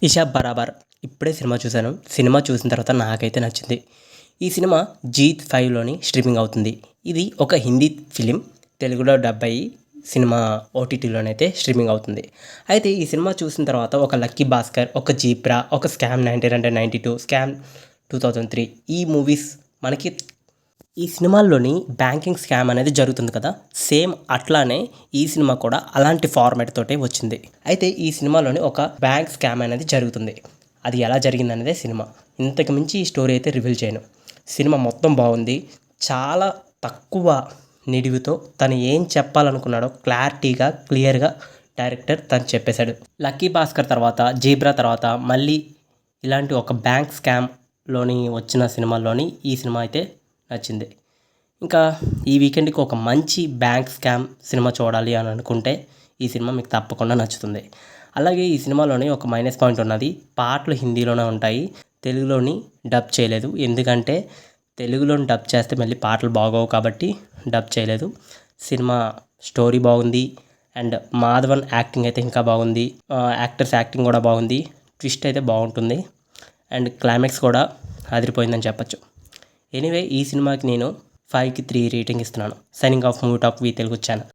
ఇషా బరాబర్ ఇప్పుడే సినిమా చూశాను. సినిమా చూసిన తర్వాత నాకైతే నచ్చింది. ఈ సినిమా జీ5లోని స్ట్రీమింగ్ అవుతుంది. ఇది ఒక హిందీ ఫిలిం. తెలుగులో డబ్ అయ్యి సినిమా ఓటీటీలోనైతే స్ట్రీమింగ్ అవుతుంది. అయితే ఈ సినిమా చూసిన తర్వాత ఒక లక్కీ భాస్కర్, ఒక జీబ్రా, ఒక స్కామ్ 1992, స్కామ్ 2003 ఈ మూవీస్ మనకి ఈ సినిమాల్లోని బ్యాంకింగ్ స్కామ్ అనేది జరుగుతుంది కదా, సేమ్ అట్లానే ఈ సినిమా కూడా అలాంటి ఫార్మాట్ తోటే వచ్చింది. అయితే ఈ సినిమాలోని ఒక బ్యాంక్ స్కామ్ అనేది జరుగుతుంది. అది ఎలా జరిగిందనేదే సినిమా. ఇంతకు మించి ఈ స్టోరీ అయితే రివీల్ చేయను. సినిమా మొత్తం బాగుంది. చాలా తక్కువ నిడివితో తను ఏం చెప్పాలనుకున్నాడో క్లారిటీగా క్లియర్గా డైరెక్టర్ తను చెప్పేశాడు. లక్కీ భాస్కర్ తర్వాత, జీబ్రా తర్వాత మళ్ళీ ఇలాంటి ఒక బ్యాంక్ స్కామ్లోని వచ్చిన సినిమాల్లోని ఈ సినిమా అయితే నచ్చింది. ఇంకా ఈ వీకెండ్కి ఒక మంచి బ్యాంక్ స్కామ్ సినిమా చూడాలి అని అనుకుంటే ఈ సినిమా మీకు తప్పకుండా నచ్చుతుంది. అలాగే ఈ సినిమాలోని ఒక మైనస్ పాయింట్ ఉన్నది. పాటలు హిందీలోనే ఉంటాయి, తెలుగులోని డబ్ చేయలేదు. ఎందుకంటే తెలుగులోని డబ్ చేస్తే మళ్ళీ పాటలు బాగోవు కాబట్టి డబ్ చేయలేదు. సినిమా స్టోరీ బాగుంది అండ్ మాధవన్ యాక్టింగ్ అయితే ఇంకా బాగుంది. యాక్టర్స్ యాక్టింగ్ కూడా బాగుంది. ట్విస్ట్ అయితే బాగుంటుంది అండ్ క్లైమాక్స్ కూడా అదిరిపోయిందని చెప్పచ్చు. ఎనీవే ఈ సినిమాకి నేను 5కి 3 రేటింగ్ ఇస్తున్నాను. Signing off movie talk V Telugu channel.